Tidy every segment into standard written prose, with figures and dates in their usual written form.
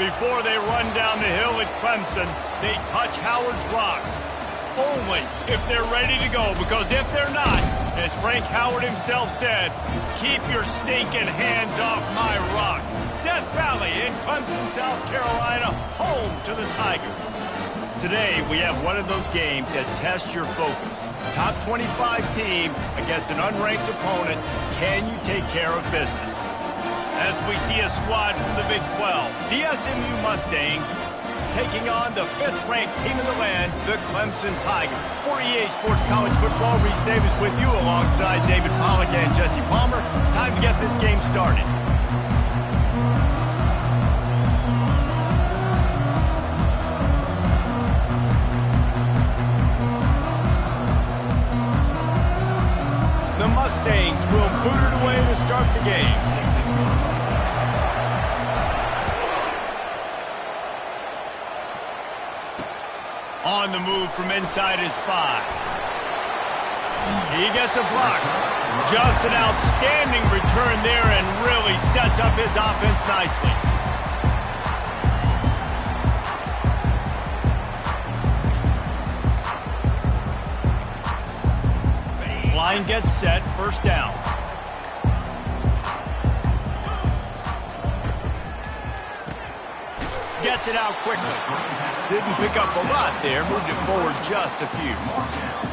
Before they run down the hill at Clemson, they touch Howard's rock. Only if they're ready to go, because if they're not, as Frank Howard himself said, keep your stinking hands off my rock. Death Valley in Clemson, South Carolina, home to the Tigers. Today, we have one of those games that tests your focus. Top 25 team against an unranked opponent. Can you take care of business? As we see a squad from the Big 12, the SMU Mustangs taking on the 5th-ranked team in the land, the Clemson Tigers. For EA Sports College Football, Reese Davis with you alongside David Pollack and Jesse Palmer. Time to get this game started. The Mustangs will boot it away to start the game. On the move from inside his 5. He gets a block. Just an outstanding return there and really sets up his offense nicely. Line gets set, first down. Gets it out quickly. Didn't pick up a lot there, moved it forward just a few.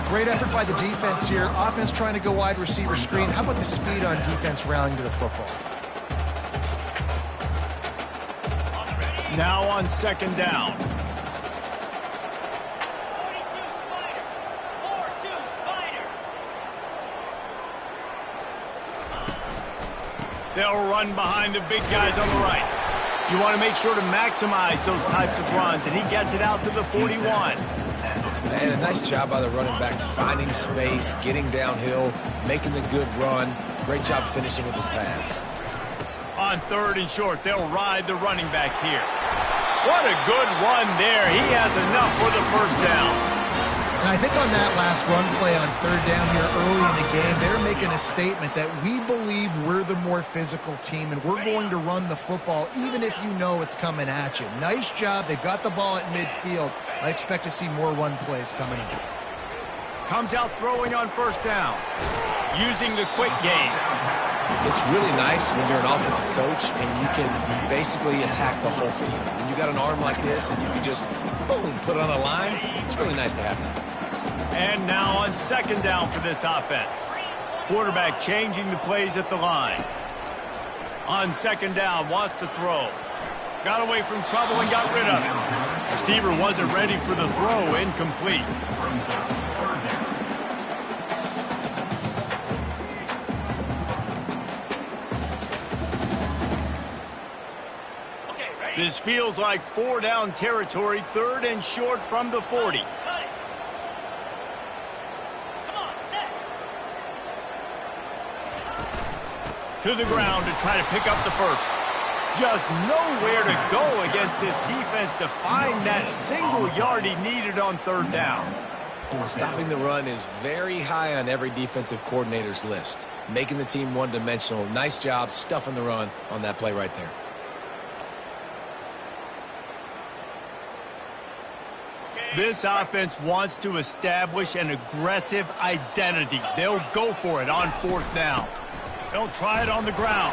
Great effort by the defense here. Offense trying to go wide receiver screen. How about the speed on defense rallying to the football? Now on second down. They'll run behind the big guys on the right. You want to make sure to maximize those types of runs, and he gets it out to the 41. Man, a nice job by the running back, finding space, getting downhill, making the good run. Great job finishing with his pads. On 3rd and short, they'll ride the running back here. What a good run there. He has enough for the first down. And I think on that last run play on 3rd down here early in the game, they're making a statement that we believe we're the more physical team and we're going to run the football even if you know it's coming at you. Nice job. They got the ball at midfield. I expect to see more run plays coming up. Comes out throwing on first down, using the quick game. It's really nice when you're an offensive coach and you can basically attack the whole field. When you got an arm like this and you can just, boom, put it on a line, it's really nice to have that. And now on second down for this offense. Quarterback changing the plays at the line. On second down, wants to throw. Got away from trouble and got rid of it. Receiver wasn't ready for the throw, incomplete. This feels like 4-down territory, 3rd and short from the 40. To the ground to try to pick up the first. Just nowhere to go against this defense to find that single yard he needed on 3rd down. Stopping the run is very high on every defensive coordinator's list. Making the team one-dimensional. Nice job stuffing the run on that play right there. This offense wants to establish an aggressive identity. They'll go for it on 4th down. They'll try it on the ground.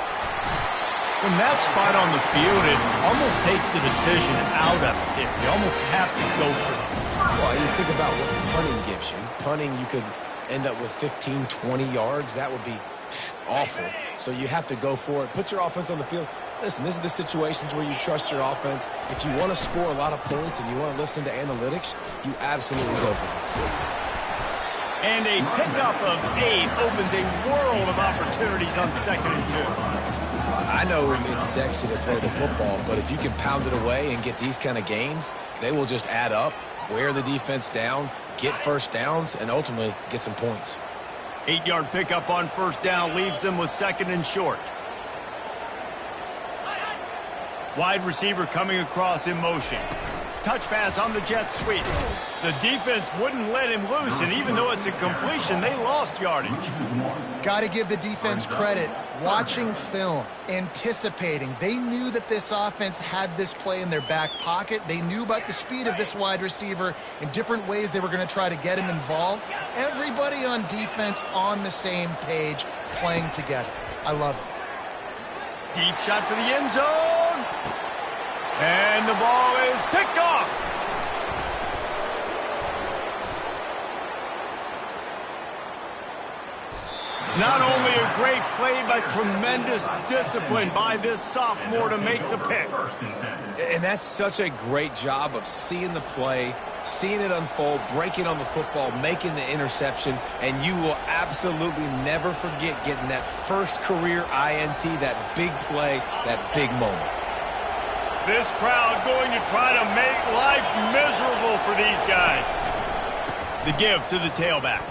From that spot on the field, it almost takes the decision out of it. You almost have to go for it. Well, you think about what punting gives you. Punting, you could end up with 15, 20 yards. That would be awful. So you have to go for it. Put your offense on the field. Listen, this is the situations where you trust your offense. If you want to score a lot of points and you want to listen to analytics, you absolutely go for this. And a pickup of 8 opens a world of opportunities on 2nd and 2. I know it's sexy to throw the football, but if you can pound it away and get these kind of gains, they will just add up, wear the defense down, get first downs, and ultimately get some points. 8-yard pickup on first down leaves them with 2nd and short. Wide receiver coming across in motion. Touch pass on the jet sweep. The defense wouldn't let him loose, and even though it's a completion, they lost yardage. Got to give the defense credit. Watching film, anticipating. They knew that this offense had this play in their back pocket. They knew about the speed of this wide receiver in different ways they were going to try to get him involved. Everybody on defense on the same page, playing together. I love it. Deep shot for the end zone. And the ball is picked off. Not only a great play, but tremendous discipline by this sophomore to make the pick. And that's such a great job of seeing the play, seeing it unfold, breaking on the football, making the interception, and you will absolutely never forget getting that first career INT, that big play, that big moment. This crowd going to try to make life miserable for these guys. The give to the tailback.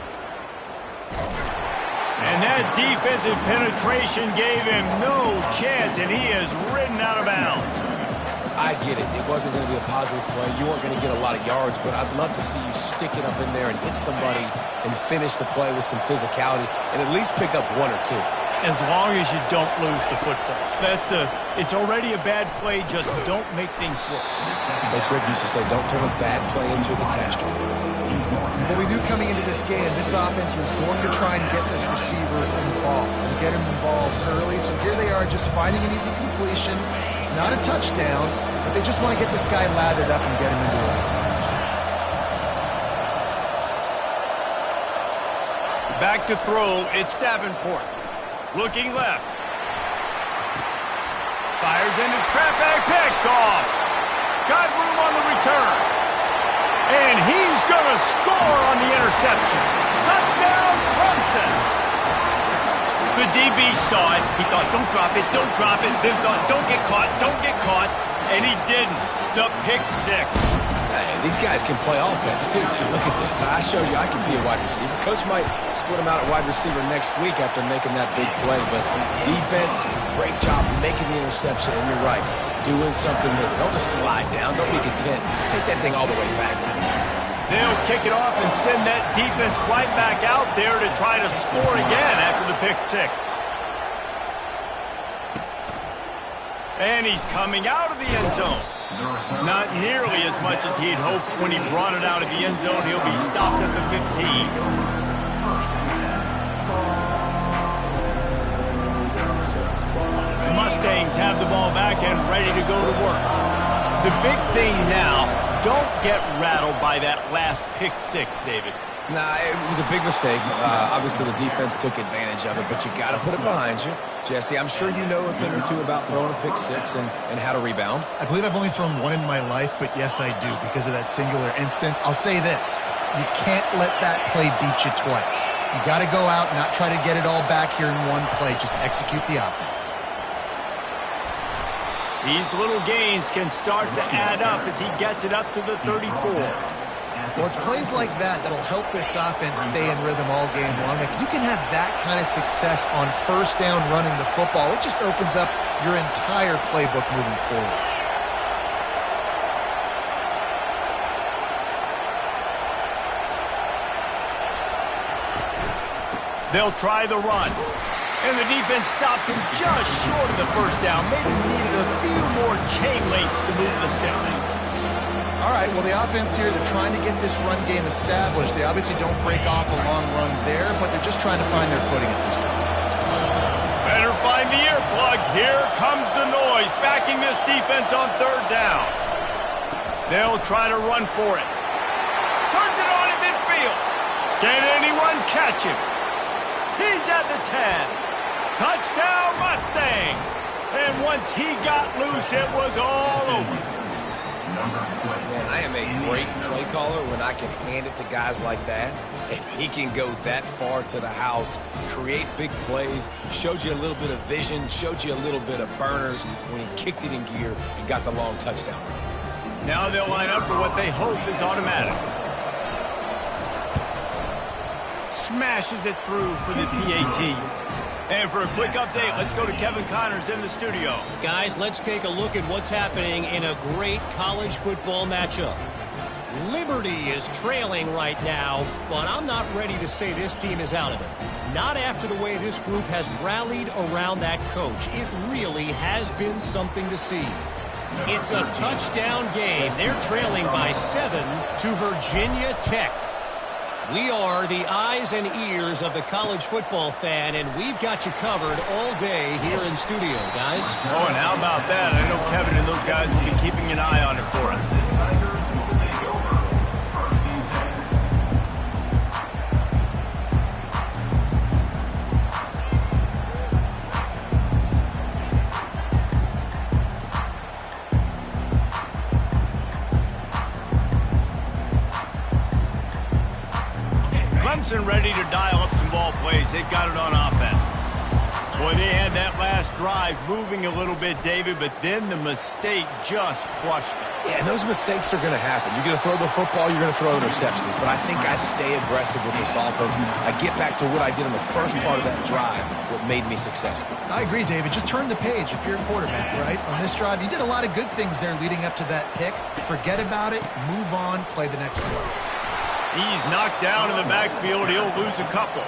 And that defensive penetration gave him no chance, and he is ridden out of bounds. I get it. It wasn't going to be a positive play. You weren't going to get a lot of yards, but I'd love to see you stick it up in there and hit somebody and finish the play with some physicality and at least pick up one or two. As long as you don't lose the football. It's already a bad play, just don't make things worse. Coach Rick used to say, don't turn a bad play into a catastrophe. Well, we knew coming into this game, this offense was going to try and get this receiver involved and get him involved early. So here they are just finding an easy completion. It's not a touchdown, but they just want to get this guy lathered up and get him into it. Back to throw, it's Davenport. Looking left. Fires into traffic, picked off. Got room on the return. And he's going to score on the interception. Touchdown, Clemson. The DB saw it. He thought, don't drop it, don't drop it. Then thought, don't get caught. And he didn't. The pick six. Hey, these guys can play offense, too. Look at this. I showed you I can be a wide receiver. Coach might split him out at wide receiver next week after making that big play. But defense, great job making the interception. And you're right, doing something with it. Don't just slide down. Don't be content. Take that thing all the way back. They'll kick it off and send that defense right back out there to try to score again after the pick six. And he's coming out of the end zone. Not nearly as much as he'd hoped when he brought it out of the end zone. He'll be stopped at the 15. The Mustangs have the ball back and ready to go to work. The big thing now, don't get rattled by that last pick six, David. Nah, it was a big mistake. Obviously, the defense took advantage of it, but you got to put it behind you. Jesse, I'm sure you know a thing or two about throwing a pick six and how to rebound. I believe I've only thrown one in my life, but yes, I do because of that singular instance. I'll say this. You can't let that play beat you twice. You got to go out and not try to get it all back here in one play. Just execute the offense. These little gains can start to add up as he gets it up to the 34. Well, it's plays like that that'll help this offense stay in rhythm all game long. If you can have that kind of success on first down running the football, it just opens up your entire playbook moving forward. They'll try the run. And the defense stops him just short of the first down. Maybe needed a few more chain links to move the stiffness. All right, well, the offense here, they're trying to get this run game established. They obviously don't break off a long run there, but they're just trying to find their footing at this point. Better find the earplugs. Here comes the noise, backing this defense on third down. They'll try to run for it. Turns it on in midfield. Can anyone catch him? He's at the 10. Touchdown, Mustangs. And once he got loose, it was all over. Man, I am a great play caller when I can hand it to guys like that. And he can go that far to the house, create big plays, showed you a little bit of vision, showed you a little bit of burners when he kicked it in gear and got the long touchdown. Now they'll line up for what they hope is automatic. Smashes it through for the PAT. And for a quick update, let's go to Kevin Connors in the studio. Guys, let's take a look at what's happening in a great college football matchup. Liberty is trailing right now, but I'm not ready to say this team is out of it. Not after the way this group has rallied around that coach. It really has been something to see. It's a touchdown game. They're trailing by 7 to Virginia Tech. We are the eyes and ears of the college football fan, and we've got you covered all day here in studio, guys. Oh, and how about that? I know Kevin and those guys will be keeping an eye on it for us. Clemson ready to dial up some ball plays. They've got it on offense. Boy, they had that last drive moving a little bit, David, but then the mistake just crushed them. Yeah, and those mistakes are going to happen. You're going to throw the football, you're going to throw interceptions. But I think I stay aggressive with this offense. I get back to what I did in the first part of that drive, what made me successful. I agree, David. Just turn the page if you're a quarterback, right? On this drive, you did a lot of good things there leading up to that pick. Forget about it, move on, play the next play. He's knocked down in the backfield. He'll lose a couple.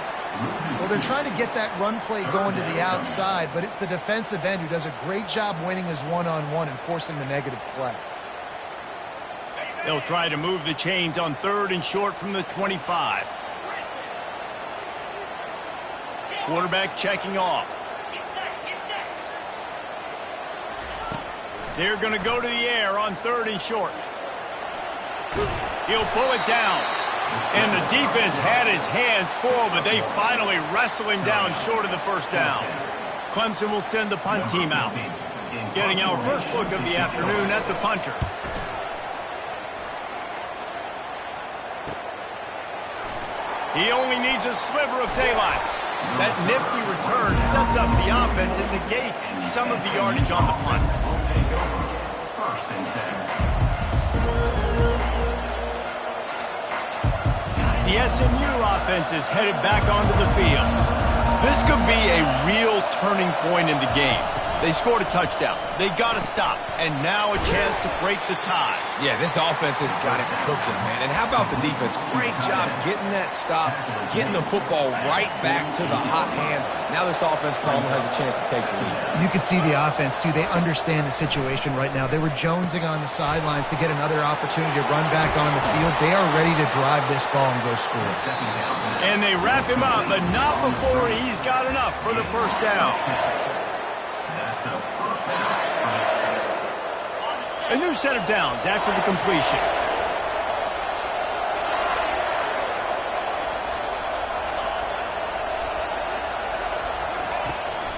Well, they're trying to get that run play going to the outside, but it's the defensive end who does a great job winning his one-on-one and forcing the negative play. They'll try to move the chains on 3rd and short from the 25. Quarterback checking off. They're going to go to the air on 3rd and short. He'll pull it down. And the defense had his hands full, but they finally wrestle him down short of the first down. Clemson will send the punt team out. Getting our first look of the afternoon at the punter. He only needs a sliver of daylight. That nifty return sets up the offense and negates some of the yardage on the punt. First and 10. The SMU offense is headed back onto the field. This could be a real turning point in the game. They scored a touchdown. They got to stop. And now a chance to break the tie. Yeah, this offense has got it cooking, man. And how about the defense? Great job getting that stop, getting the football right back to the hot hand. Now this offense, Palmer, has a chance to take the lead. You can see the offense, too. They understand the situation right now. They were jonesing on the sidelines to get another opportunity to run back on the field. They are ready to drive this ball and go score. And they wrap him up, but not before he's got enough for the first down. A new set of downs after the completion.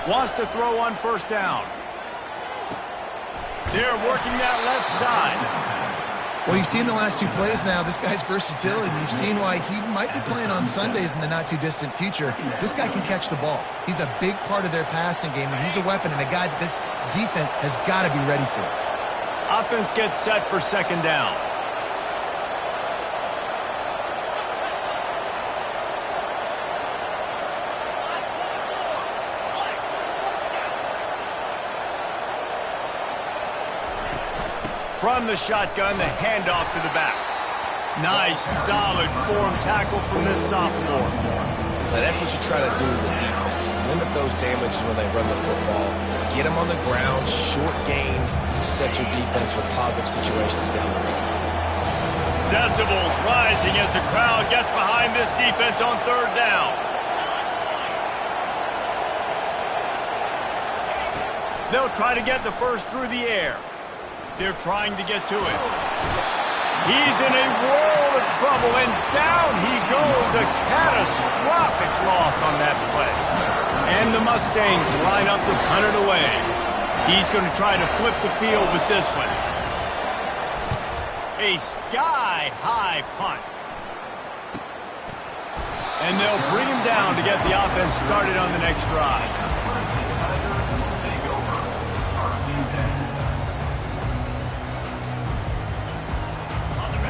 Wants to throw on first down. They're working that left side. Well, you've seen the last 2 plays now. This guy's versatility. You've seen why he might be playing on Sundays in the not-too-distant future. This guy can catch the ball. He's a big part of their passing game, and he's a weapon and a guy that this defense has got to be ready for. Offense gets set for second down. From the shotgun, the handoff to the back. Nice, solid form tackle from this sophomore. Now, that's what you try to do as a defense. Limit those damages when they run the football. Get them on the ground, short gains, set your defense for positive situations down the road. Decibels rising as the crowd gets behind this defense on 3rd down. They'll try to get the first through the air. They're trying to get to it. He's in a world of trouble, and down he goes. A catastrophic loss on that play. And the Mustangs line up to punt it away. He's going to try to flip the field with this one. A sky-high punt. And they'll bring him down to get the offense started on the next drive.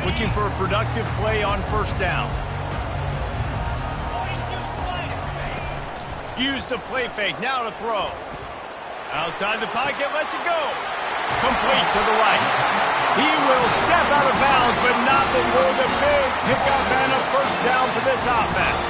Looking for a productive play on first down. Use the play fake. Now to throw. Outside the pocket, lets it go. Complete to the right. He will step out of bounds, but not before the big pickup and a first down for this offense.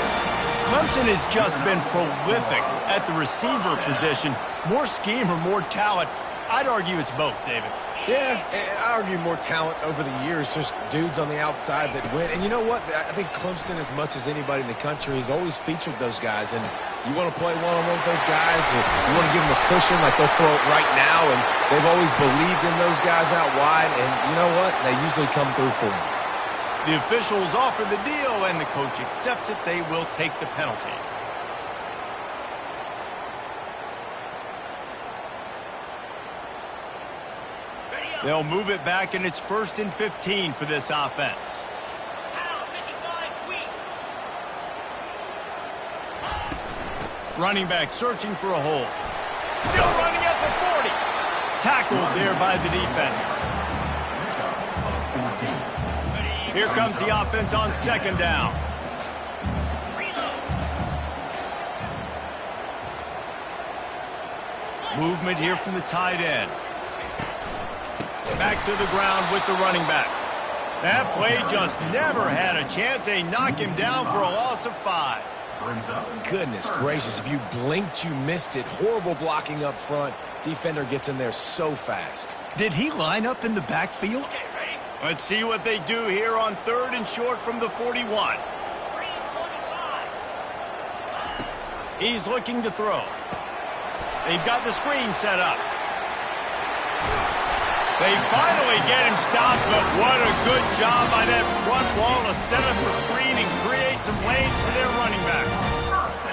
Clemson has just been prolific at the receiver position. More scheme or more talent? I'd argue it's both, David. Yeah, I argue more talent over the years, just dudes on the outside that win. And you know what? I think Clemson, as much as anybody in the country, has always featured those guys. And you want to play one-on-one with those guys, or you want to give them a cushion like they'll throw it right now. And they've always believed in those guys out wide. And you know what? They usually come through for them. The officials offer the deal, and the coach accepts it. They will take the penalty. They'll move it back, and it's 1st and 15 for this offense. Running back searching for a hole. Still running at the 40. Tackled there by the defense. Here comes the offense on 2nd down. Movement here from the tight end. Back to the ground with the running back. That play just never had a chance. They knock him down for a loss of 5. Goodness gracious, if you blinked, you missed it. Horrible blocking up front. Defender gets in there so fast. Did he line up in the backfield? Let's see what they do here on 3rd and short from the 41. He's looking to throw. They've got the screen set up. They finally get him stopped, but what a good job by that front wall to set up the screen and create some lanes for their running back.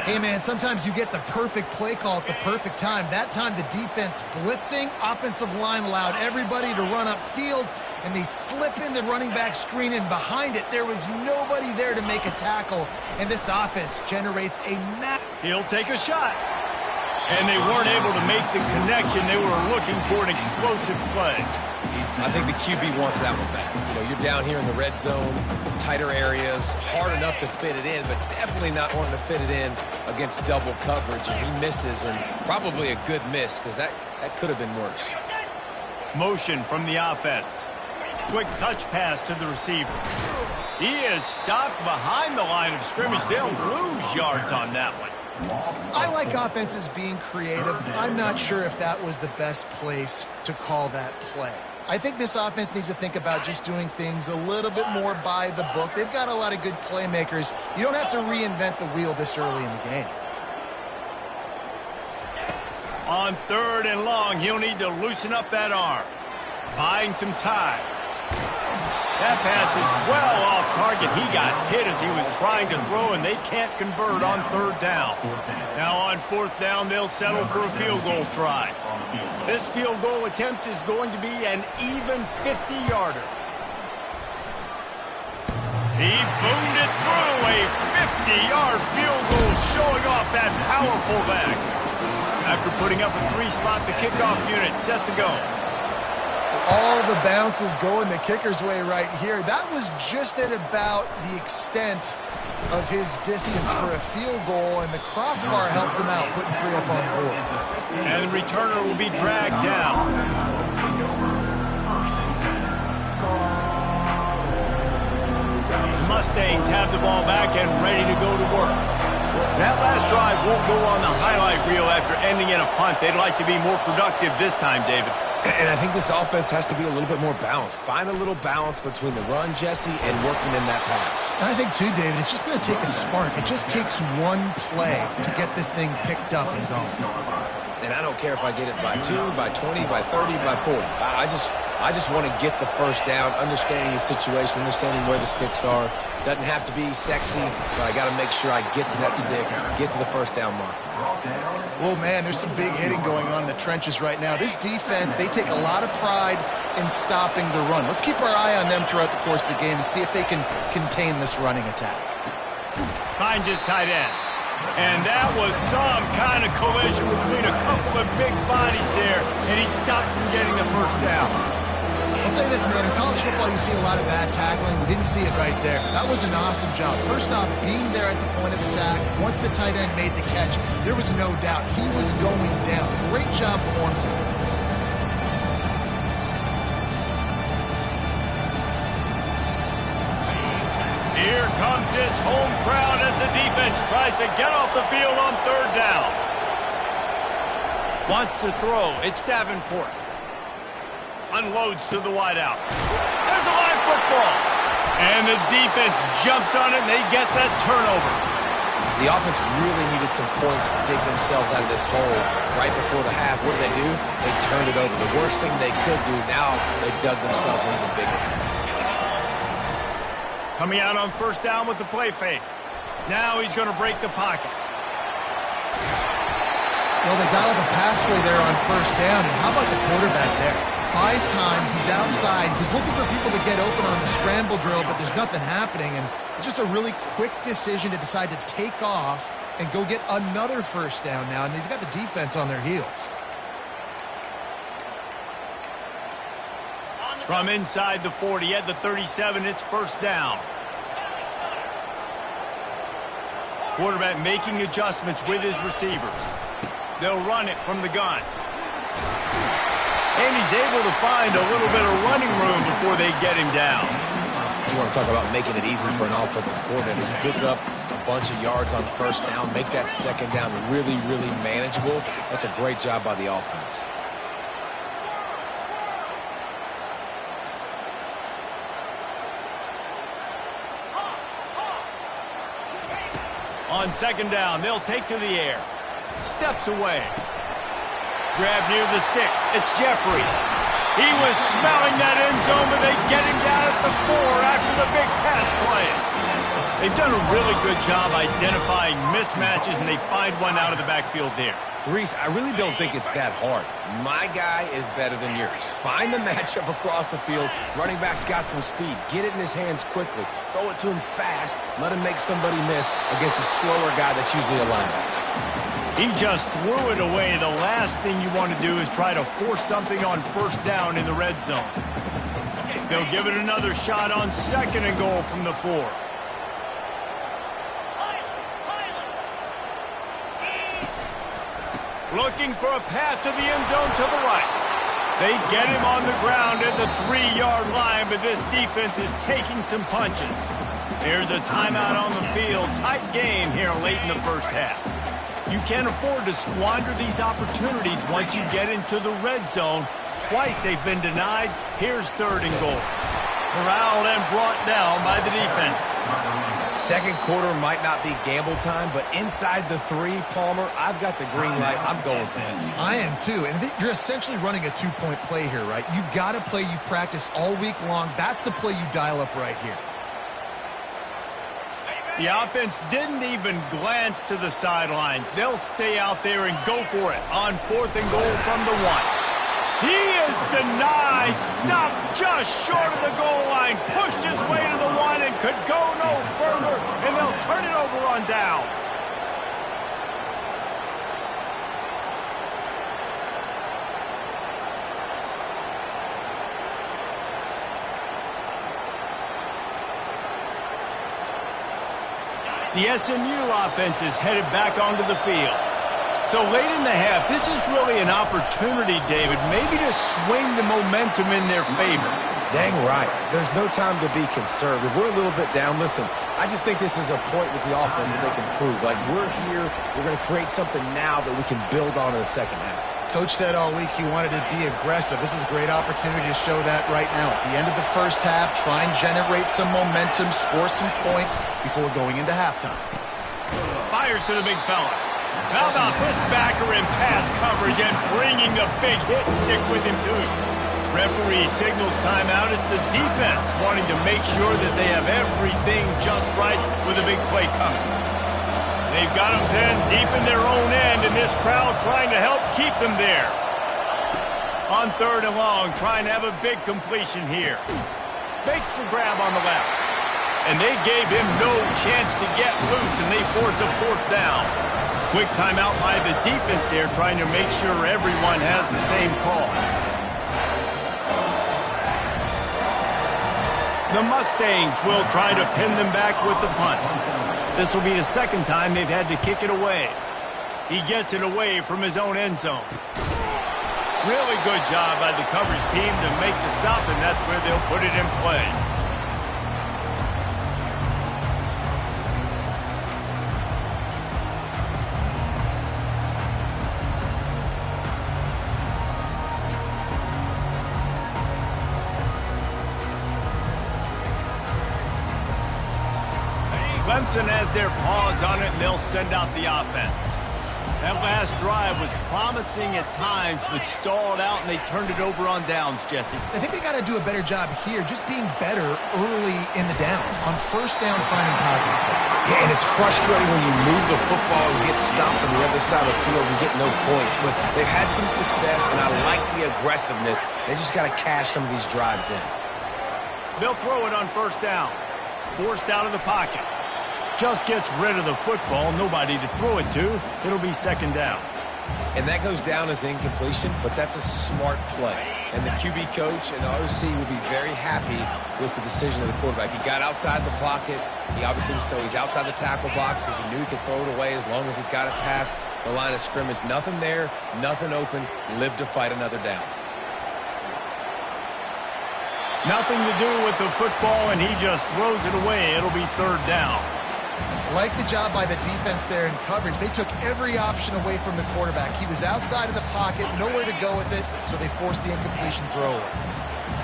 Hey, man, sometimes you get the perfect play call at the perfect time. That time the defense blitzing, offensive line allowed everybody to run upfield, and they slip in the running back screen, and behind it there was nobody there to make a tackle, and this offense generates a He'll take a shot. And they weren't able to make the connection. They were looking for an explosive play. I think the QB wants that one back. You know, you're down here in the red zone, tighter areas, hard enough to fit it in, but definitely not wanting to fit it in against double coverage. And he misses, and probably a good miss, because that could have been worse. Motion from the offense. Quick touch pass to the receiver. He is stopped behind the line of scrimmage. They'll lose yards on that one. I like offenses being creative. I'm not sure if that was the best place to call that play. I think this offense needs to think about just doing things a little bit more by the book. They've got a lot of good playmakers. You don't have to reinvent the wheel this early in the game. On 3rd and long, he'll need to loosen up that arm. Buying some time. That pass is well off target. He got hit as he was trying to throw, and they can't convert on 3rd down. Now on 4th down, they'll settle for a field goal try. This field goal attempt is going to be an even 50-yarder. He boomed it through, a 50-yard field goal showing off that powerful back. After putting up a 3-spot, the kickoff unit set to go. All the bounces going the kicker's way right here. That was just at about the extent of his distance for a field goal, and the crossbar helped him out, putting 3 up on the board. And the returner will be dragged down. The Mustangs have the ball back and ready to go to work. That last drive won't go on the highlight reel after ending in a punt. They'd like to be more productive this time, David. And I think this offense has to be a little bit more balanced. Find a little balance between the run, Jesse, and working in that pass. And I think, too, David, it's just going to take a spark. It just takes one play to get this thing picked up and going. And I don't care if I get it by 2, by 20, by 30, by 40. I just want to get the first down, understanding the situation, understanding where the sticks are. Doesn't have to be sexy, but I got to make sure I get to that stick, get to the first down mark. Well, man, there's some big hitting going on in the trenches right now. This defense, they take a lot of pride in stopping the run. Let's keep our eye on them throughout the course of the game and see if they can contain this running attack. Finds his tight end. And that was some kind of collision between a couple of big bodies there, and he stopped from getting the first down. I'll say this, man. In college football, you see a lot of bad tackling. We didn't see it right there. That was an awesome job. First off, being there at the point of attack. Once the tight end made the catch, there was no doubt he was going down. Great job for him today. Here comes this home crowd as the defense tries to get off the field on third down. Wants to throw. It's Davenport. Unloads to the wideout. There's a live football. And the defense jumps on it, and they get that turnover. The offense really needed some points to dig themselves out of this hole right before the half. What did they do? They turned it over. The worst thing they could do, now they dug themselves in even bigger. Coming out on first down with the play fake. Now he's going to break the pocket. Well, they dialed the pass play there on first down, and how about the quarterback there? Buys time, he's outside, he's looking for people to get open on the scramble drill, but there's nothing happening, and just a really quick decision to decide to take off and go get another first down now, and they've got the defense on their heels. From inside the 40 at the 37, it's first down. Quarterback making adjustments with his receivers. They'll run it from the gun. And he's able to find a little bit of running room before they get him down. You want to talk about making it easy for an offensive coordinator. You pick up a bunch of yards on first down, make that second down really, really manageable. That's a great job by the offense. On second down, they'll take to the air. Steps away. Grab near the sticks. It's Jeffrey. He was smelling that end zone, but they get him down at the 4 after the big pass play. They've done a really good job identifying mismatches, and they find one out of the backfield there. Reese, I really don't think it's that hard. My guy is better than yours. Find the matchup across the field. Running back's got some speed. Get it in his hands quickly. Throw it to him fast. Let him make somebody miss against a slower guy that's usually a linebacker. He just threw it away. The last thing you want to do is try to force something on first down in the red zone. They'll give it another shot on second and goal from the 4. Looking for a path to the end zone to the right. They get him on the ground at the 3-yard line, but this defense is taking some punches. There's a timeout on the field. Tight game here late in the first half. You can't afford to squander these opportunities once you get into the red zone. Twice they've been denied. Here's third and goal. Corralled and brought down by the defense. Second quarter might not be gamble time, but inside the 3, Palmer, I've got the green light. I'm going for this. I am too, and you're essentially running a 2-point play here, right? You've got a play you practice all week long. That's the play you dial up right here. The offense didn't even glance to the sidelines. They'll stay out there and go for it on fourth and goal from the 1. He is denied. Stopped just short of the goal line. Pushed his way to the 1 and could go no further. And they'll turn it over on downs. The SMU offense is headed back onto the field. So late in the half, this is really an opportunity, David, maybe to swing the momentum in their favor. Dang right. There's no time to be conservative. We're a little bit down. Listen, I just think this is a point with the offense that they can prove. Like, we're here, we're going to create something now that we can build on in the second half. Coach said all week he wanted to be aggressive. This is a great opportunity to show that right now. At the end of the first half, try and generate some momentum, score some points before going into halftime. Fires to the big fella. How about this backer in pass coverage and bringing the big hit stick with him too? Referee signals timeout. It's the defense wanting to make sure that they have everything just right with a big play coming. They've got them pinned deep in their own end, and this crowd trying to help keep them there. On third and long, trying to have a big completion here. Makes the grab on the left. And they gave him no chance to get loose, and they force a fourth down. Quick timeout by the defense there, trying to make sure everyone has the same call. The Mustangs will try to pin them back with the punt. This will be the second time they've had to kick it away. He gets it away from his own end zone. Really good job by the coverage team to make the stop, and that's where they'll put it in play. Clemson has their paws on it, and they'll send out the offense. That last drive was promising at times, but stalled out, and they turned it over on downs, Jesse. I think they got to do a better job here, just being better early in the downs. On first down, finding positive plays. Yeah, and it's frustrating when you move the football and get stopped on the other side of the field and get no points. But they've had some success, and I like the aggressiveness. They just got to cash some of these drives in. They'll throw it on first down. Forced out of the pocket. Just gets rid of the football, nobody to throw it to. It'll be second down. And that goes down as incompletion, but that's a smart play. And the QB coach and the OC will be very happy with the decision of the quarterback. He got outside the pocket. He obviously was he's outside the tackle boxes. He knew he could throw it away as long as he got it past the line of scrimmage. Nothing there, nothing open. Live to fight another down. Nothing to do with the football, and he just throws it away. It'll be third down. Like the job by the defense there in coverage. They took every option away from the quarterback. He was outside of the pocket, nowhere to go with it, so they forced the incompletion throw.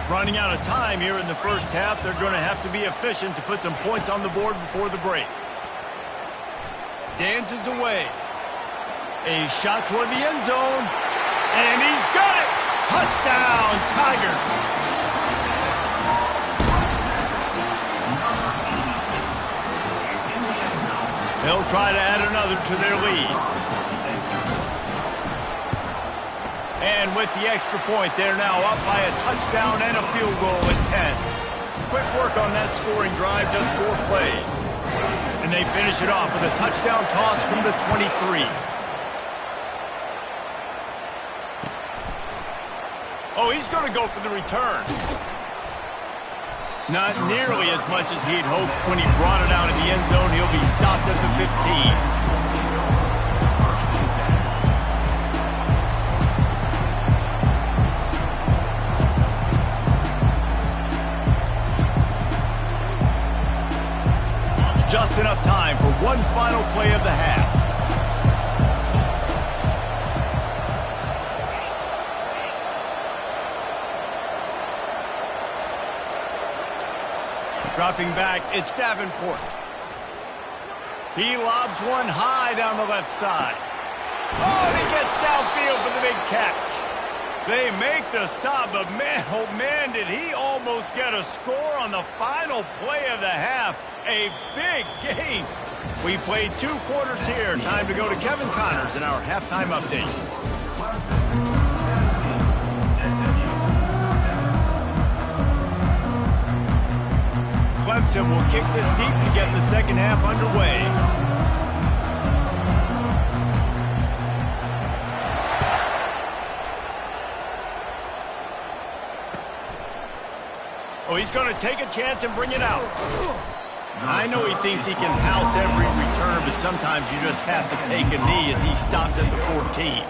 Running out of time here in the first half, they're going to have to be efficient to put some points on the board before the break. Dances away. A shot toward the end zone, and he's got it! Touchdown, Tigers! They'll try to add another to their lead. And with the extra point, they're now up by a touchdown and a field goal at 10. Quick work on that scoring drive, just 4 plays. And they finish it off with a touchdown toss from the 23. Oh, he's going to go for the return. Not nearly as much as he'd hoped when he brought it out of the end zone. He'll be stopped at the 15. Just enough time for one final play of the half. Dropping back, it's Davenport. He lobs one high down the left side. Oh, and he gets downfield for the big catch. They make the stop, but man, oh man, did he almost get a score on the final play of the half. A big game. We played 2 quarters here. Time to go to Kevin Connors in our halftime update. Clemson will kick this deep to get the second half underway. Oh, he's going to take a chance and bring it out. I know he thinks he can house every return, but sometimes you just have to take a knee as he stopped at the 14.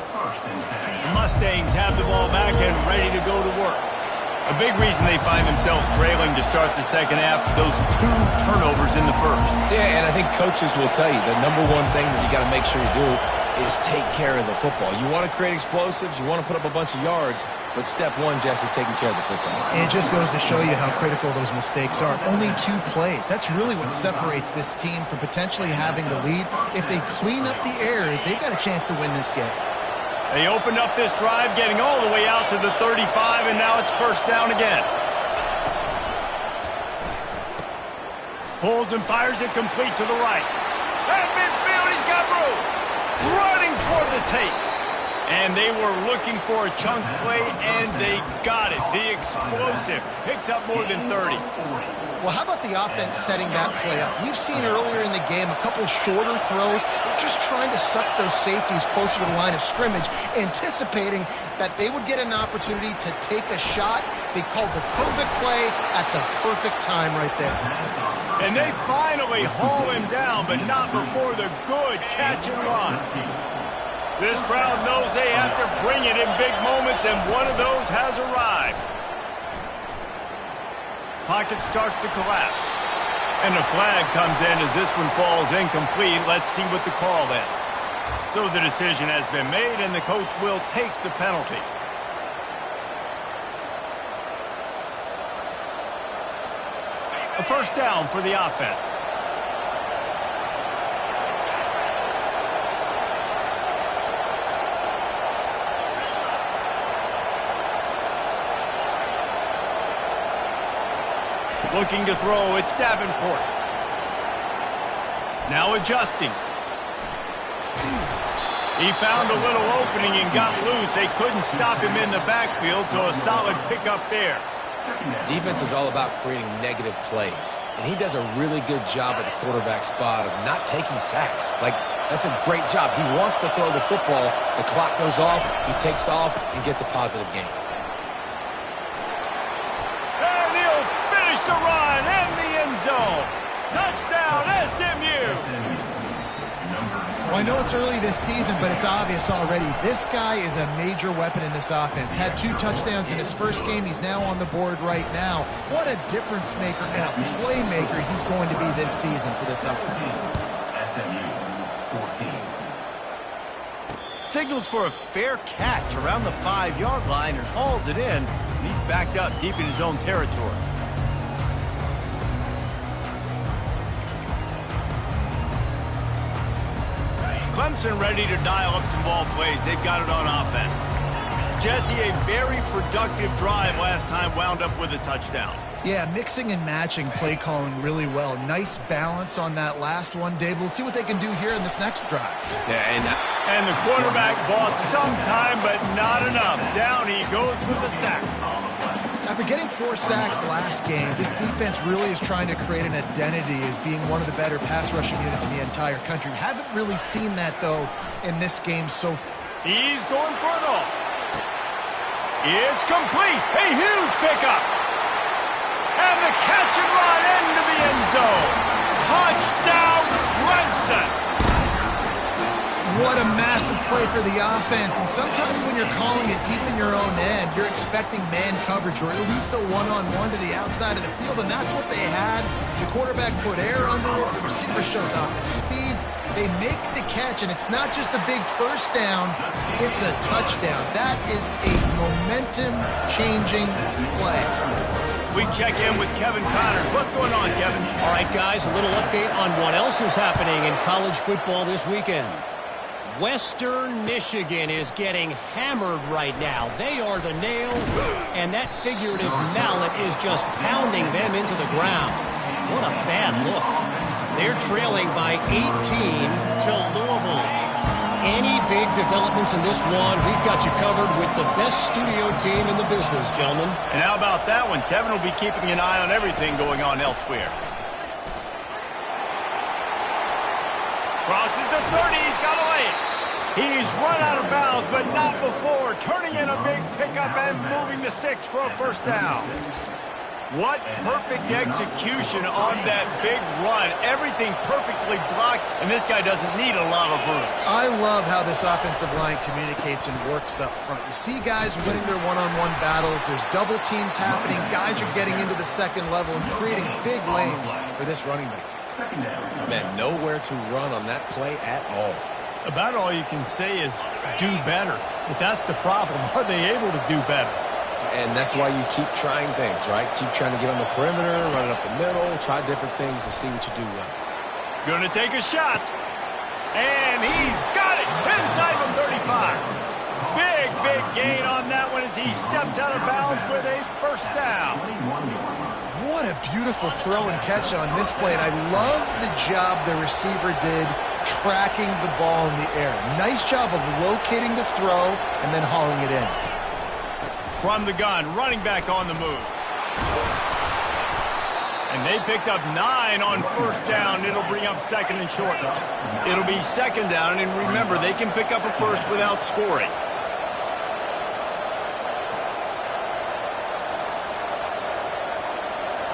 The Mustangs have the ball back and ready to go to work. A big reason they find themselves trailing to start the second half, those 2 turnovers in the first. Yeah, and I think coaches will tell you the number one thing that you got to make sure you do is take care of the football. You want to create explosives, you want to put up a bunch of yards, but step 1, Jesse, taking care of the football. And it just goes to show you how critical those mistakes are. Only 2 plays. That's really what separates this team from potentially having the lead. If they clean up the errors, they've got a chance to win this game. They opened up this drive, getting all the way out to the 35, and now it's first down again. Pulls and fires it complete to the right. At midfield, he's got room. Running toward the tape. And they were looking for a chunk play, and they got it. The explosive picks up more than 30. Well, how about the offense setting that play up? We've seen earlier in the game a couple shorter throws. They're just trying to suck those safeties closer to the line of scrimmage, anticipating that they would get an opportunity to take a shot They called the perfect play at the perfect time right there. And they finally haul him down, but not before the good catch and run. This crowd knows they have to bring it in big moments, and one of those has arrived. Pocket starts to collapse. And the flag comes in as this one falls incomplete. Let's see what the call is. So the decision has been made, and the coach will take the penalty. A first down for the offense. Looking to throw, it's Davenport. Now adjusting. He found a little opening and got loose. They couldn't stop him in the backfield, so a solid pickup there. Defense is all about creating negative plays, and he does a really good job at the quarterback spot of not taking sacks. That's a great job. He wants to throw the football. The clock goes off, he takes off, and gets a positive gain. The run and the end zone. Touchdown, SMU. Well, I know it's early this season, but it's obvious already. This guy is a major weapon in this offense. Had 2 touchdowns in his first game. He's now on the board right now. What a difference maker and a playmaker he's going to be this season for this offense. SMU 14. Signals for a fair catch around the 5-yard line and hauls it in. He's backed up deep in his own territory. Clemson ready to dial up some ball plays. They've got it on offense. Jesse, a very productive drive last time, wound up with a touchdown. Yeah, mixing and matching play calling really well. Nice balance on that last one, Dave. Let's see what they can do here in this next drive. Yeah, and the quarterback bought some time, but not enough. Down he goes with the sack. After getting 4 sacks last game, this defense really is trying to create an identity as being one of the better pass rushing units in the entire country. Haven't really seen that, though, in this game so far. He's going for it all. It's complete. A huge pickup. And the catch and run into the end zone. Touchdown, Clemson. What a massive play for the offense. And sometimes when you're calling it deep in your own end, you're expecting man coverage or at least a one-on-one to the outside of the field, and that's what they had. The quarterback put air under it. The receiver shows off his speed. They make the catch, and it's not just a big first down. It's a touchdown. That is a momentum-changing play. We check in with Kevin Connors. What's going on, Kevin? All right, guys, a little update on what else is happening in college football this weekend. Western Michigan is getting hammered right now. They are the nail, and that figurative mallet is just pounding them into the ground. What a bad look. They're trailing by 18 to Louisville. Any big developments in this one, we've got you covered with the best studio team in the business, gentlemen. And how about that one? Kevin will be keeping an eye on everything going on elsewhere. Crosses the 30, he's got to lay it. He's run out of bounds, but not before. Turning in a big pickup and moving the sticks for a first down. What perfect execution on that big run. Everything perfectly blocked, and this guy doesn't need a lot of room. I love how this offensive line communicates and works up front. You see guys winning their one-on-one battles. There's double teams happening. Guys are getting into the second level and creating big lanes for this running back. Man, nowhere to run on that play at all. About all you can say is do better. But that's the problem. Are they able to do better? And that's why you keep trying things, right? Keep trying to get on the perimeter, run it up the middle, try different things to see what you do well. Gonna take a shot. And he's got it inside the 35. Big gain on that one as he steps out of bounds with a first down. What a beautiful throw and catch on this play. And I love the job the receiver did tracking the ball in the air. Nice job of locating the throw and then hauling it in. From the gun, running back on the move. And they picked up 9 on first down. It'll bring up second and short. It'll be second down, and remember, they can pick up a first without scoring.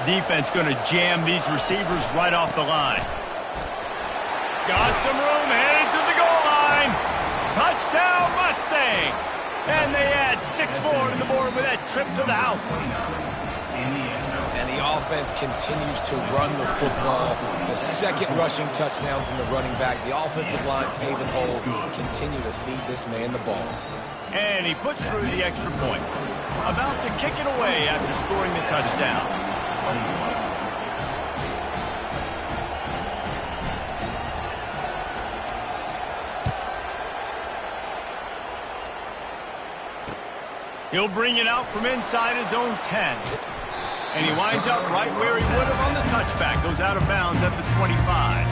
Defense going to jam these receivers right off the line. Got some room, headed to the goal line. Touchdown, Mustangs. And they add 6 more to the board with that trip to the house. And the offense continues to run the football. The second rushing touchdown from the running back. The offensive line paving holes. Continue to feed this man the ball. And he puts through the extra point. About to kick it away after scoring the touchdown. He'll bring it out from inside his own 10. And he winds up right where he would have on the touchback. Goes out of bounds at the 25.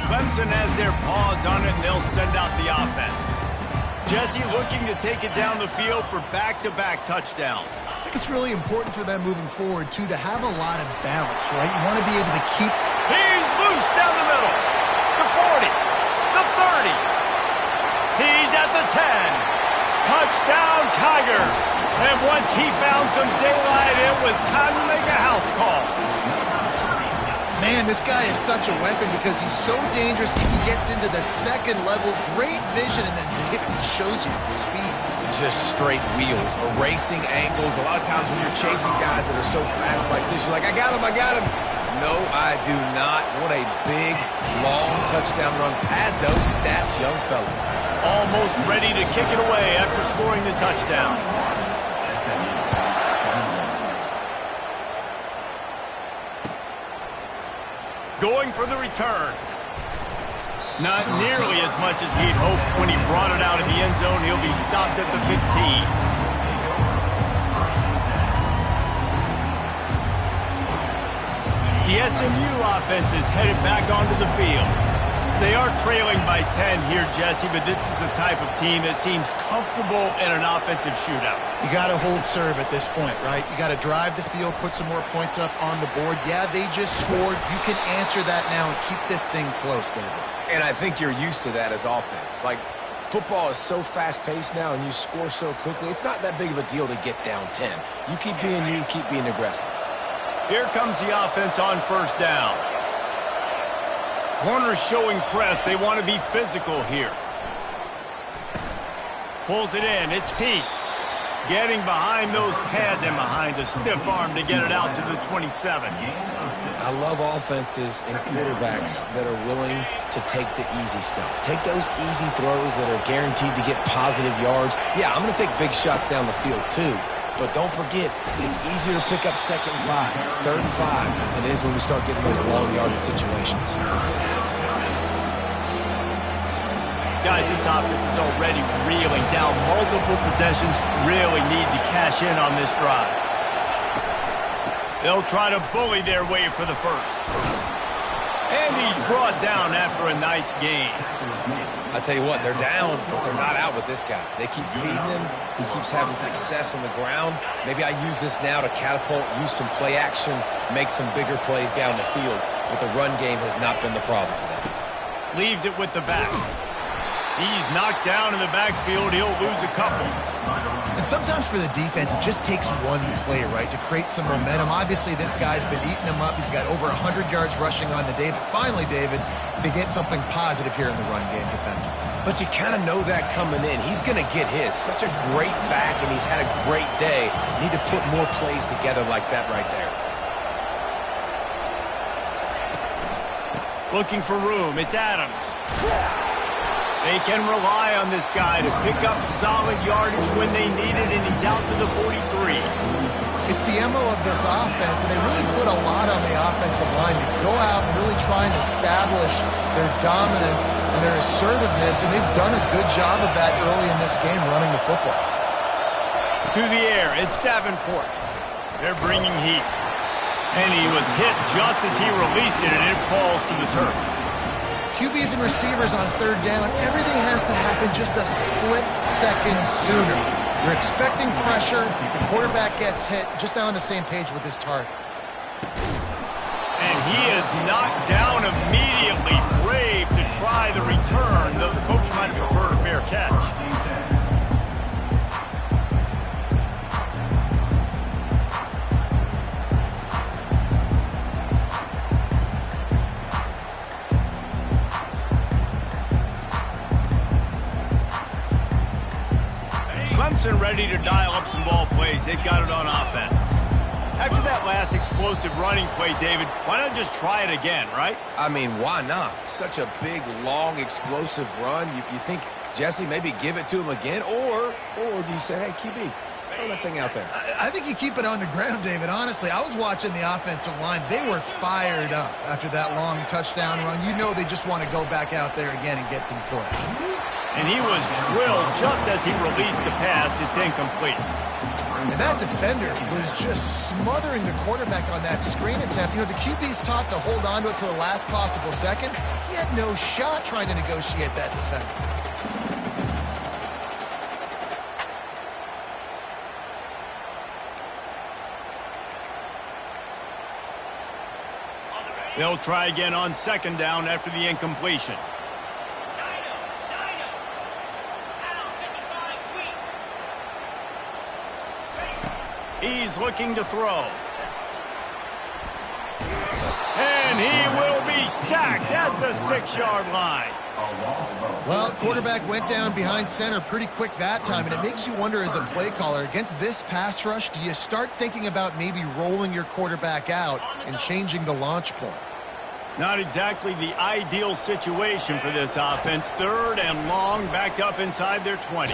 Clemson has their paws on it, and they'll send out the offense. Jesse looking to take it down the field for back-to-back touchdowns. I think it's really important for them moving forward, too, to have a lot of bounce, right? You want to be able to keep... He's loose down the middle. The 40. The 30. He's at the 10. Touchdown, Tigers. And once he found some daylight, it was time to make a house call. Man, this guy is such a weapon because he's so dangerous if he gets into the second level. Great vision, and then David shows you his speed. Just straight wheels, erasing angles. A lot of times when you're chasing guys that are so fast like this, you're like, I got him, I got him. No, I do not. What a big, long touchdown run. Pad those stats, young fella. Almost ready to kick it away after scoring the touchdown. Going for the return. Not nearly as much as he'd hoped when he brought it out of the end zone. He'll be stopped at the 15. The SMU offense is headed back onto the field. They are trailing by 10 here, Jesse, but this is the type of team that seems comfortable in an offensive shootout. You got to hold serve at this point, right? You got to drive the field, put some more points up on the board. Yeah, they just scored. You can answer that now and keep this thing close, David. And I think you're used to that as offense. Like, football is so fast-paced now and you score so quickly, it's not that big of a deal to get down 10. You keep being you, keep being aggressive. Here comes the offense on first down. Corners showing press. They want to be physical here. Pulls it in. It's Peace. Getting behind those pads and behind a stiff arm to get it out to the 27. I love offenses and quarterbacks that are willing to take the easy stuff. Take those easy throws that are guaranteed to get positive yards. Yeah, I'm going to take big shots down the field too. But don't forget, it's easier to pick up 2nd and 5, 3rd and 5 than it is when we start getting those long yardage situations. Guys, this offense is already reeling down multiple possessions. Really need to cash in on this drive. They'll try to bully their way for the first. And he's brought down after a nice gain. I tell you what, they're down, but they're not out with this guy. They keep feeding him. He keeps having success on the ground. Maybe I use this now to catapult, use some play action, make some bigger plays down the field. But the run game has not been the problem today. Leaves it with the back. He's knocked down in the backfield. He'll lose a couple. And sometimes for the defense, it just takes one play, right, to create some momentum. Obviously, this guy's been eating him up. He's got over 100 yards rushing on the day. But finally, David, they get something positive here in the run game defensively. But you kind of know that coming in. He's going to get his. Such a great back, and he's had a great day. Need to put more plays together like that right there. Looking for room. It's Adams. They can rely on this guy to pick up solid yardage when they need it, and he's out to the 43. It's the MO of this offense, and they really put a lot on the offensive line to go out and really try and establish their dominance and their assertiveness, and they've done a good job of that early in this game running the football. To the air, it's Davenport. They're bringing heat. And he was hit just as he released it, and it falls to the turf. QBs and receivers on 3rd down, everything has to happen just a split second sooner. You're expecting pressure, the quarterback gets hit, just not on the same page with his target. And he is knocked down immediately. Brave to try the return, though the coach might have preferred a fair catch. Clemson ready to dial up some ball plays. They've got it on offense. After that last explosive running play, David, why not just try it again, right? I mean, why not? Such a big, long, explosive run. You think, Jesse, maybe give it to him again? Or do you say, hey, QB, throw that thing out there? I think you keep it on the ground, David. Honestly, I was watching the offensive line. They were fired up after that long touchdown run. You know they just want to go back out there again and get some push. And he was drilled just as he released the pass. It's incomplete. And that defender was just smothering the quarterback on that screen attempt. You know, the QB's taught to hold on to it to the last possible second. He had no shot trying to negotiate that defender. They'll try again on second down after the incompletion. He's looking to throw. And he will be sacked at the 6-yard line. Well, quarterback went down behind center pretty quick that time, and it makes you wonder as a play caller, against this pass rush, do you start thinking about maybe rolling your quarterback out and changing the launch point? Not exactly the ideal situation for this offense. 3rd and long, backed up inside their 20.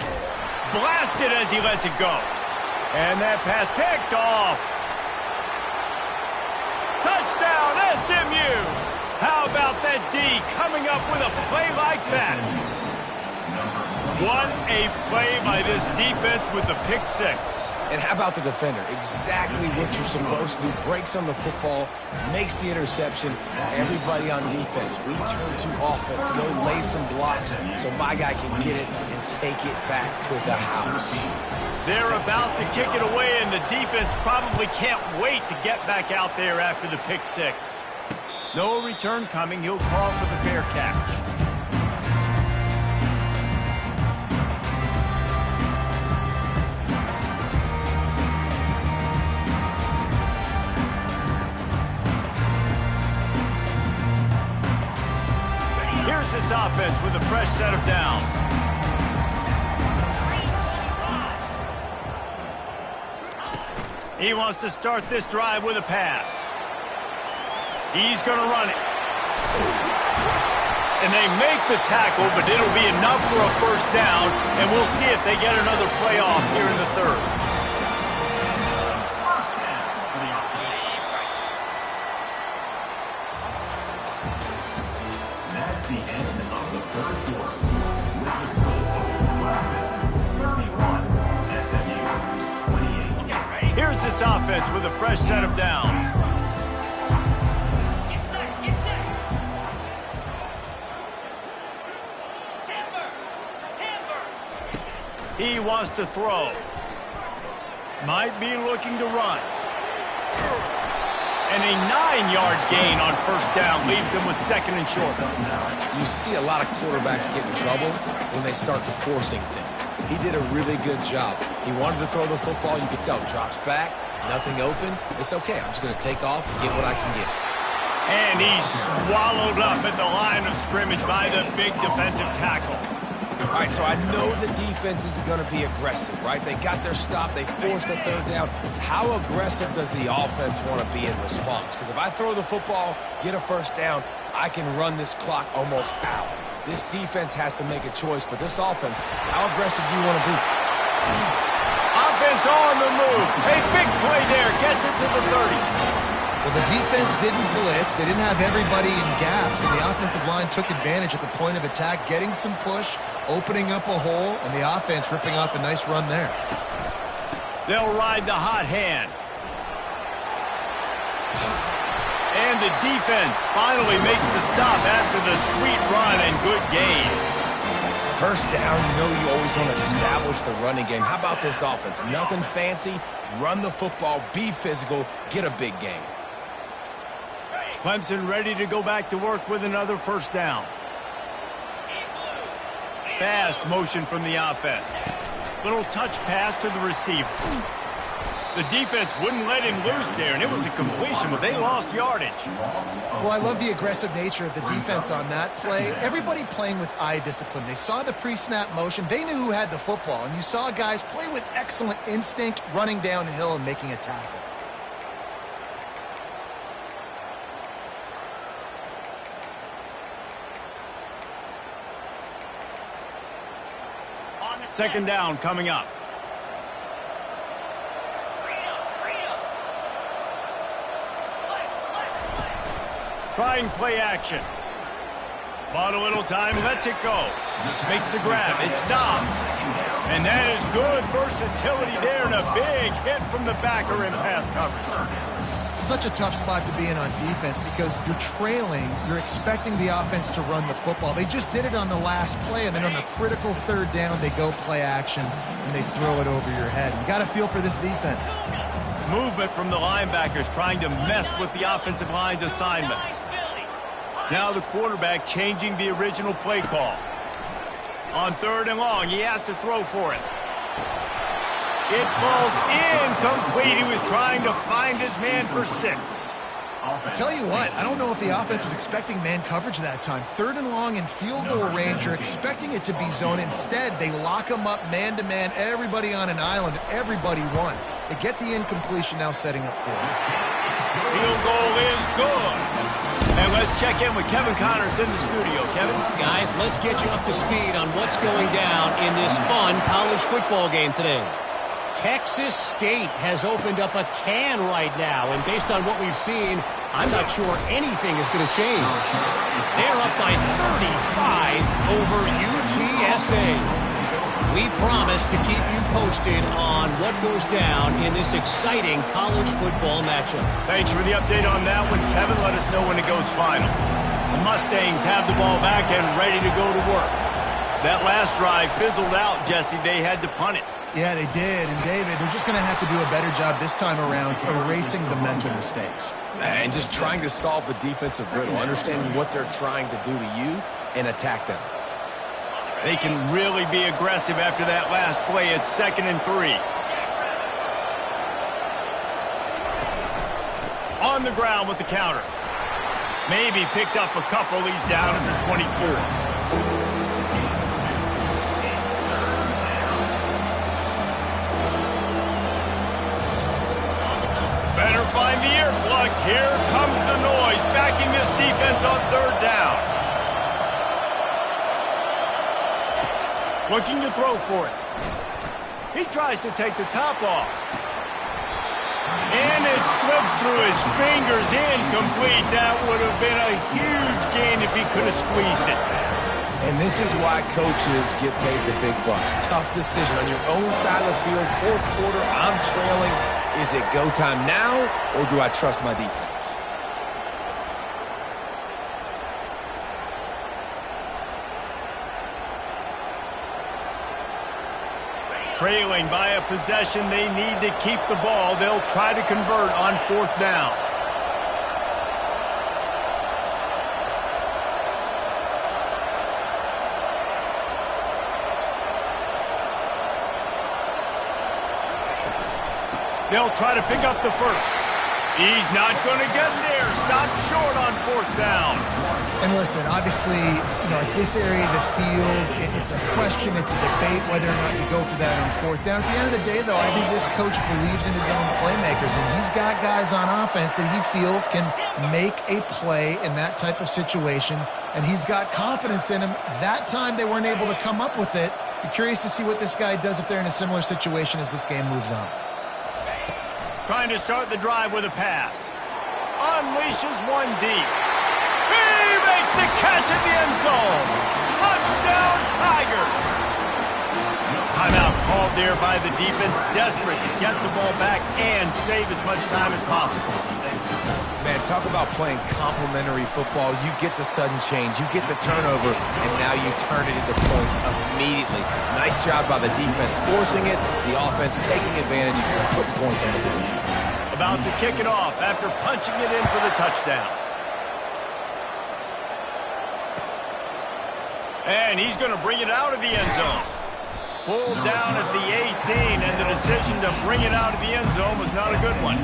Blasted as he lets it go. And that pass picked off. Touchdown, SMU. How about that D coming up with a play like that? What a play by this defense with the pick 6. And how about the defender? Exactly what you're supposed to do. Breaks on the football, makes the interception. Everybody on defense, we turn to offense. Go lay some blocks so my guy can get it and take it back to the house. They're about to kick it away, and the defense probably can't wait to get back out there after the pick 6. No return coming. He'll call for the fair catch. Here's this offense with a fresh set of downs. He wants to start this drive with a pass. He's going to run it. And they make the tackle, but it'll be enough for a first down, and we'll see if they get another play off here in the 3rd. That's the end of the 3rd quarter. With the score of Clemson 31, SMU 28. Here's this offense with a fresh set of downs. He wants to throw. Might be looking to run. And a 9-yard gain on first down leaves him with 2nd and short. You see a lot of quarterbacks get in trouble when they start forcing things. He did a really good job. He wanted to throw the football. You could tell. Drops back, nothing open. It's okay. I'm just going to take off and get what I can get. And he's swallowed up at the line of scrimmage by the big defensive tackle. All right, so I know the defense isn't going to be aggressive, right? They got their stop. They forced a 3rd down. How aggressive does the offense want to be in response? Because if I throw the football, get a first down, I can run this clock almost out. This defense has to make a choice, but this offense, how aggressive do you want to be? Offense on the move. A big play there. Gets it to the 30. Well, the defense didn't blitz. They didn't have everybody in gaps, and the offensive line took advantage at the point of attack, getting some push, opening up a hole, and the offense ripping off a nice run there. They'll ride the hot hand. And the defense finally makes the stop after the sweet run and good gain. First down, you know you always want to establish the running game. How about this offense? Nothing fancy. Run the football, be physical, get a big gain. Clemson ready to go back to work with another first down. Fast motion from the offense. Little touch pass to the receiver. The defense wouldn't let him loose there, and it was a completion, but they lost yardage. Well, I love the aggressive nature of the defense on that play. Everybody playing with eye discipline. They saw the pre-snap motion. They knew who had the football, and you saw guys play with excellent instinct, running downhill and making a tackle. Second down coming up. Trying play action. Bought a little time, lets it go. Makes the grab. It's Dobbs. And that is good versatility there, and a big hit from the backer in pass coverage. Such a tough spot to be in on defense because you're trailing. You're expecting the offense to run the football. They just did it on the last play, and then on a critical third down, they go play action, and they throw it over your head. You got to feel for this defense. Movement from the linebackers trying to mess with the offensive line's assignments. Now the quarterback changing the original play call. On third and long, he has to throw for it. It falls incomplete. He was trying to find his man for 6. I'll tell you what, I don't know if the offense was expecting man coverage that time. Third and long in field goal range, you're expecting it to be zone. Instead, they lock them up man-to-man, everybody on an island, everybody won. They get the incompletion now setting up for it. Field goal is good. And let's check in with Kevin Connors in the studio. Kevin? Guys, let's get you up to speed on what's going down in this fun college football game today. Texas State has opened up a can right now, and based on what we've seen, I'm not sure anything is going to change. They're up by 35 over UTSA. We promise to keep you posted on what goes down in this exciting college football matchup. Thanks for the update on that one, Kevin. Let us know when it goes final. The Mustangs have the ball back and ready to go to work. That last drive fizzled out, Jesse. They had to punt it. Yeah, they did. And, David, they're just going to have to do a better job this time around erasing the mental mistakes. And just trying to solve the defensive riddle, understanding what they're trying to do to you and attack them. They can really be aggressive after that last play. It's 2nd and 3. On the ground with the counter. Maybe picked up a couple. He's down at the 24. Better find the earplugs. Here comes the noise, backing this defense on third down. Looking to throw for it. He tries to take the top off. And it slips through his fingers, incomplete. That would have been a huge gain if he could have squeezed it. And this is why coaches get paid the big bucks. Tough decision on your own side of the field. Fourth quarter, I'm trailing. Is it go time now, or do I trust my defense? Trailing by a possession, they need to keep the ball. They'll try to convert on fourth down. They'll try to pick up the first. He's not going to get there. Stop short on fourth down. And listen, obviously, at this area of the field, it's a question, it's a debate whether or not you go for that on fourth down. At the end of the day, though, I think this coach believes in his own playmakers, and he's got guys on offense that he feels can make a play in that type of situation, and he's got confidence in him. That time they weren't able to come up with it. Be curious to see what this guy does if they're in a similar situation as this game moves on. Trying to start the drive with a pass. Unleashes one deep. He makes the catch in the end zone. Touchdown, Tigers. Timeout called there by the defense, desperate to get the ball back and save as much time as possible. Man, talk about playing complementary football. You get the sudden change, you get the turnover, and now you turn it into points immediately. Nice job by the defense forcing it, the offense taking advantage and putting points on the board. About to kick it off after punching it in for the touchdown. And he's going to bring it out of the end zone. Pulled down at the 18, and the decision to bring it out of the end zone was not a good one.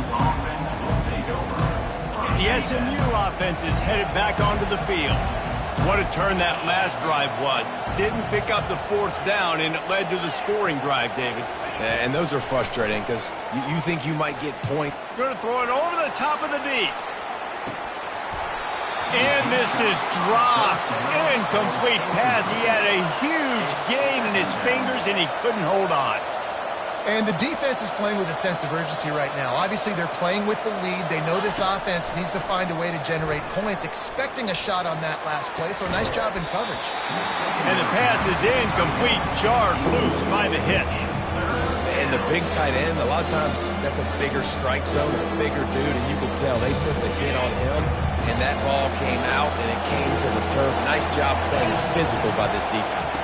The SMU offense is headed back onto the field. What a turn that last drive was. Didn't pick up the 4th down, and it led to the scoring drive, David. And those are frustrating because you think you might get point. Going to throw it over the top of the D. And this is dropped. Incomplete pass. He had a huge gain in his fingers, and he couldn't hold on. And the defense is playing with a sense of urgency right now. Obviously, they're playing with the lead. They know this offense needs to find a way to generate points, expecting a shot on that last play, so nice job in coverage. And the pass is incomplete, jarred loose by the hit. And the big tight end, a lot of times that's a bigger strike zone, a bigger dude, and you can tell they put the hit on him, and that ball came out, and it came to the turf. Nice job playing physical by this defense.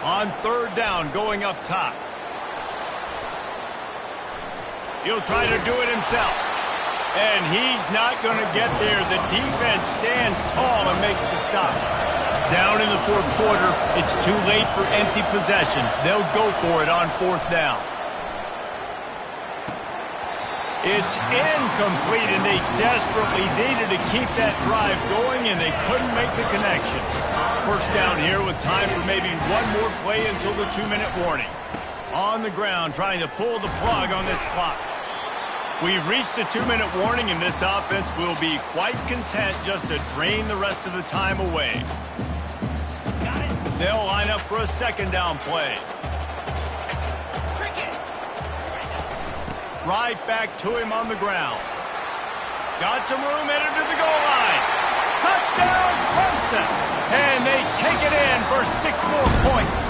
On 3rd down, going up top. He'll try to do it himself. And he's not going to get there. The defense stands tall and makes the stop. Down in the 4th quarter, it's too late for empty possessions. They'll go for it on 4th down. It's incomplete, and they desperately needed to keep that drive going, and they couldn't make the connection. 1st down here with time for maybe one more play until the 2-minute warning. On the ground, trying to pull the plug on this clock. We've reached the 2-minute warning, and this offense will be quite content just to drain the rest of the time away. They'll line up for a 2nd down play. Right back to him on the ground. Got some room, headed to the goal line. Touchdown, Clemson! And they take it in for 6 more points.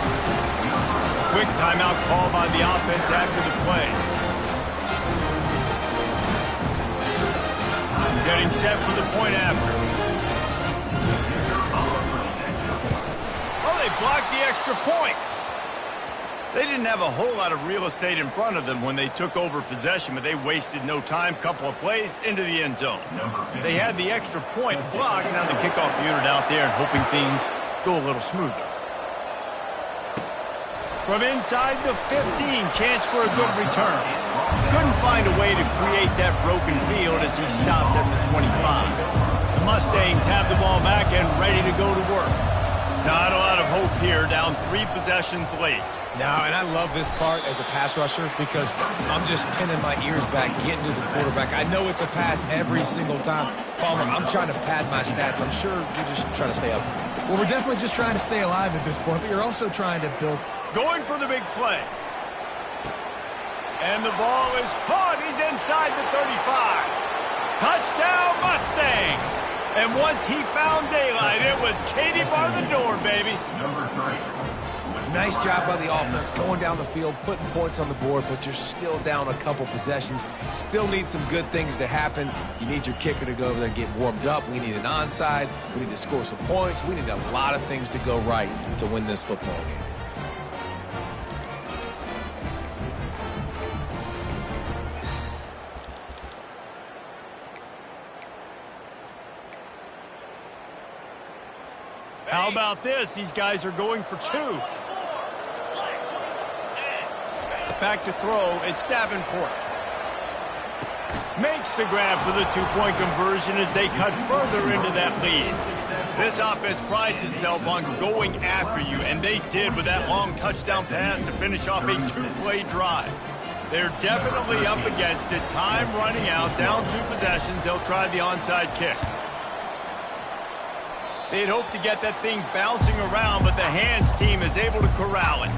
Quick timeout call by the offense after the play. Getting set for the point after. Oh, they blocked the extra point. They didn't have a whole lot of real estate in front of them when they took over possession, but they wasted no time. Couple of plays into the end zone. They had the extra point blocked. Now the kickoff unit out there and hoping things go a little smoother. From inside the 15, chance for a good return. Couldn't find a way to create that broken field as he stopped at the 25. The Mustangs have the ball back and ready to go to work. Not a lot of hope here, down 3 possessions late. Now, and I love this part as a pass rusher because I'm just pinning my ears back, getting to the quarterback. I know it's a pass every single time. Palmer, I'm trying to pad my stats. I'm sure you're just trying to stay up. Well, we're definitely just trying to stay alive at this point, but you're also trying to build. Going for the big play. And the ball is caught. He's inside the 35. Touchdown, Mustangs. And once he found daylight, it was Katie bar the door, baby. Number 3. Nice job by the offense going down the field, putting points on the board, but you're still down a couple possessions. Still need some good things to happen. You need your kicker to go over there and get warmed up. We need an onside. We need to score some points. We need a lot of things to go right to win this football game. How about this? These guys are going for 2. Back to throw. It's Davenport. Makes the grab for the 2-point conversion as they cut further into that lead. This offense prides itself on going after you, and they did with that long touchdown pass to finish off a 2-play drive. They're definitely up against it. Time running out. Down 2 possessions. They'll try the onside kick. They'd hoped to get that thing bouncing around, but the hands team is able to corral it.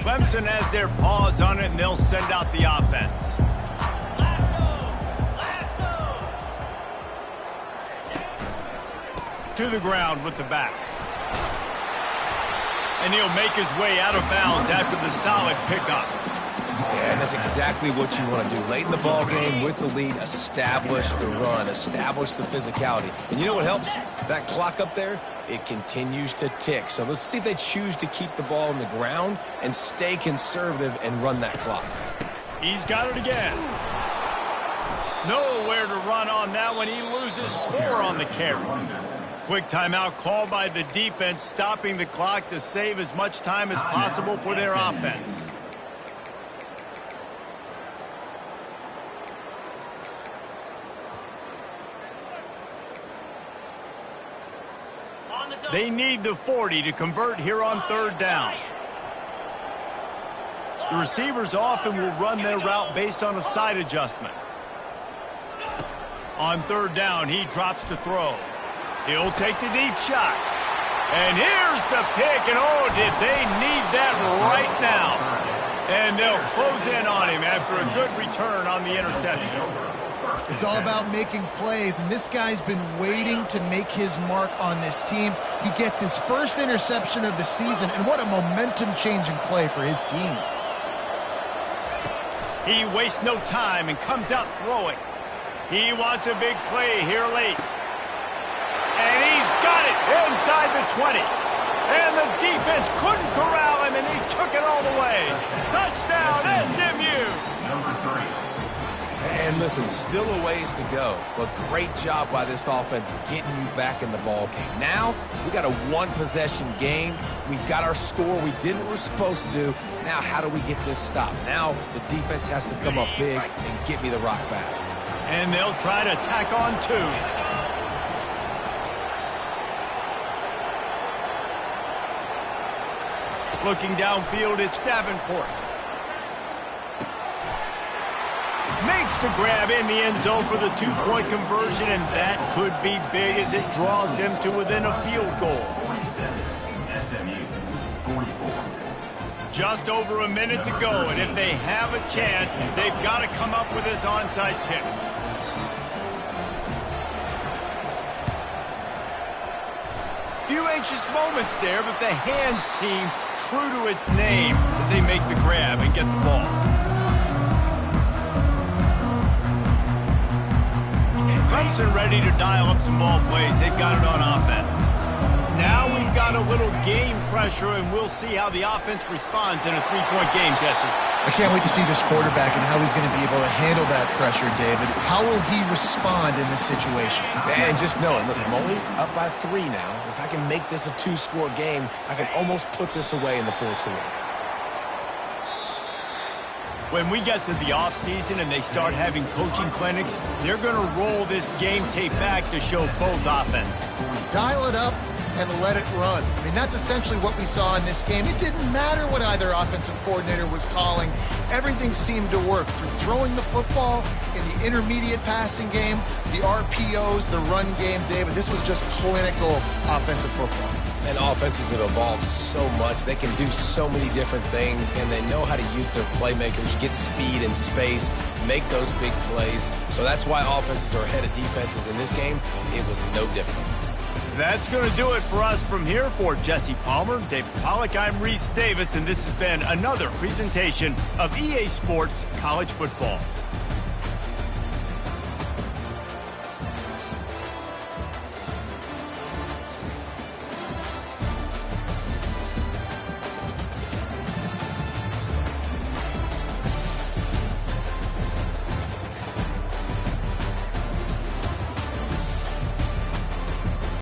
Clemson has their paws on it, and they'll send out the offense. To the ground with the back. And he'll make his way out of bounds after the solid pickup. Yeah, and that's exactly what you want to do. Late in the ball game with the lead, establish the run, establish the physicality. And you know what helps? That clock up there, it continues to tick. So let's see if they choose to keep the ball on the ground and stay conservative and run that clock. He's got it again. Nowhere to run on that one. He loses 4 on the carry. Quick timeout called by the defense, stopping the clock to save as much time as possible for their offense. They need the 40 to convert here on 3rd down. The receivers often will run their route based on a side adjustment. On 3rd down, he drops to throw. He'll take the deep shot. And here's the pick, and oh, did they need that right now. And they'll close in on him after a good return on the interception. It's all about making plays, and this guy's been waiting to make his mark on this team. He gets his first interception of the season, and what a momentum-changing play for his team. He wastes no time and comes out throwing. He wants a big play here late. And he's got it inside the 20. And the defense couldn't corral him, and he took it all the way. Touchdown, SMU! Number 3. And listen, still a ways to go, but great job by this offense getting you back in the ball game. Now, we got a 1-possession game. We got our score we did what we're supposed to do. Now, how do we get this stopped? Now, the defense has to come up big and get me the rock back. And they'll try to tack on 2. Looking downfield, it's Davenport. Makes the grab in the end zone for the 2-point conversion, and that could be big as it draws him to within a field goal. 47, SMU, 44. Just over a minute to go, and if they have a chance, they've got to come up with this onside kick. Few anxious moments there, but the hands team true to its name as they make the grab and get the ball. Clemson ready to dial up some ball plays. They've got it on offense. Now we've got a little game pressure, and we'll see how the offense responds in a 3-point game, Jesse. I can't wait to see this quarterback and how he's going to be able to handle that pressure, David. How will he respond in this situation? And just knowing, listen, I'm only up by 3 now. If I can make this a 2-score game, I can almost put this away in the 4th quarter. When we get to the offseason and they start having coaching clinics, they're going to roll this game tape back to show both offenses. Dial it up and let it run. I mean, that's essentially what we saw in this game. It didn't matter what either offensive coordinator was calling. Everything seemed to work through throwing the football, in the intermediate passing game, the RPOs, the run game, David. This was just clinical offensive football. And offenses have evolved so much. They can do so many different things, and they know how to use their playmakers, get speed and space, make those big plays. So that's why offenses are ahead of defenses in this game. It was no different. That's going to do it for us from here. For Jesse Palmer, David Pollack, I'm Reese Davis, and this has been another presentation of EA Sports College Football.